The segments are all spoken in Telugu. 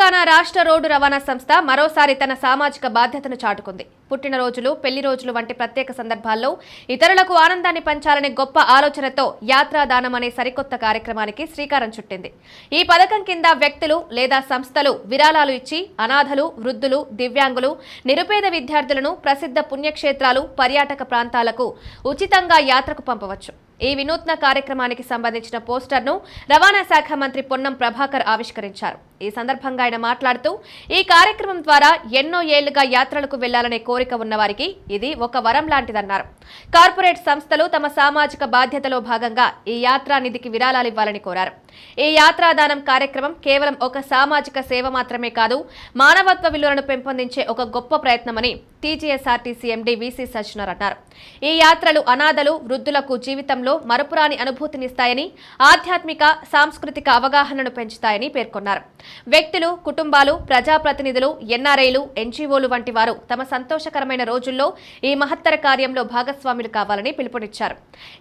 తెలంగాణ రాష్ట్ర రోడ్డు రవాణా సంస్థ మరోసారి తన సామాజిక బాధ్యతను చాటుకుంది. పుట్టినరోజులు, పెళ్లి రోజులు వంటి ప్రత్యేక సందర్భాల్లో ఇతరులకు ఆనందాన్ని పంచాలనే గొప్ప ఆలోచనతో యాత్రాదానం అనే సరికొత్త కార్యక్రమానికి శ్రీకారం చుట్టింది. ఈ పథకం కింద వ్యక్తులు లేదా సంస్థలు విరాళాలు ఇచ్చి అనాథలు, వృద్ధులు, దివ్యాంగులు, నిరుపేద విద్యార్థులను ప్రసిద్ధ పుణ్యక్షేత్రాలు, పర్యాటక ప్రాంతాలకు ఉచితంగా యాత్రకు పంపవచ్చు. ఈ వినూత్న కార్యక్రమానికి సంబంధించిన పోస్టర్ను రవాణా శాఖ మంత్రి పొన్నం ప్రభాకర్ ఆవిష్కరించారు. ఈ సందర్భంగా ఆయన మాట్లాడుతూ, ఈ కార్యక్రమం ద్వారా ఎన్నో ఏళ్లుగా యాత్రలకు వెళ్లాలనే కోరిక ఉన్నవారికి ఇది ఒక వరం లాంటిదన్నారు. కార్పొరేట్ సంస్థలు తమ సామాజిక బాధ్యతలో భాగంగా ఈ యాత్రా నిధికి విరాళాలు ఇవ్వాలని కోరారు. ఈ యాత్రాదానం కార్యక్రమం కేవలం ఒక సామాజిక సేవ మాత్రమే కాదు, మానవత్వ విలువలను పెంపొందించే ఒక గొప్ప ప్రయత్నమని టీజీఎస్ఆర్టీసీ ఎండీ వీసీ సజ్జనర్ అన్నారు. ఈ యాత్రలు అనాథలు, వృద్ధులకు జీవితంలో మరపురాని అనుభూతినిస్తాయని, ఆధ్యాత్మిక, సాంస్కృతిక అవగాహనను పెంచుతాయని పేర్కొన్నారు. వ్యక్తులు, కుటుంబాలు, ప్రజాప్రతినిధులు, ఎన్ఆర్ఐలు, ఎన్జీఓలు వంటి వారు తమ సంతోషకరమైన రోజుల్లో ఈ మహత్తర కార్యంలో భాగస్వాములు కావాలని పిలుపునిచ్చారు.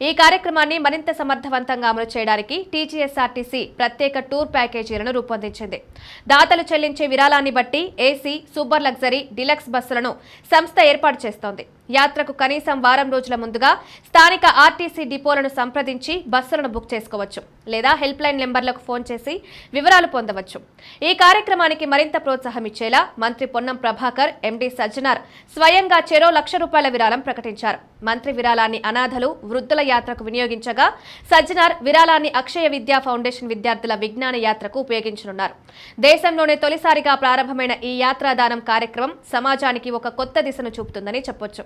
ఈ కార్యక్రమాన్ని మరింత సమర్థవంతంగా అమలు చేయడానికి టీజీఎస్ఆర్టీసీ ప్రత్యేక టూర్ ప్యాకేజీలను రూపొందించింది. దాతలు చెల్లించే విరాళాన్ని బట్టి ఏసీ, సూపర్ లగ్జరీ, డిలక్స్ బస్సులను సంస్థ ఏర్పాటు చేస్తోంది. యాత్రకు కనీసం వారం రోజుల ముందుగా స్థానిక ఆర్టీసీ డిపోలను సంప్రదించి బస్సులను బుక్ చేసుకోవచ్చు లేదా హెల్ప్ లైన్ నెంబర్లకు ఫోన్ చేసి వివరాలు పొందవచ్చు. ఈ కార్యక్రమానికి మరింత ప్రోత్సాహం ఇచ్చేలా మంత్రి పొన్నం ప్రభాకర్, ఎండీ సజ్జనర్ స్వయంగా చెరో ₹1,00,000 విరాళం ప్రకటించారు. మంత్రి విరాళాన్ని అనాథలు, వృద్ధుల యాత్రకు వినియోగించగా, సజ్జనర్ విరాళాన్ని అక్షయ విద్యా ఫౌండేషన్ విద్యార్థుల విజ్ఞాన యాత్రకు ఉపయోగించనున్నారు. దేశంలోనే తొలిసారిగా ప్రారంభమైన ఈ యాత్రాదానం కార్యక్రమం సమాజానికి ఒక కొత్త దిశను చూపుతుందని చెప్పొచ్చు.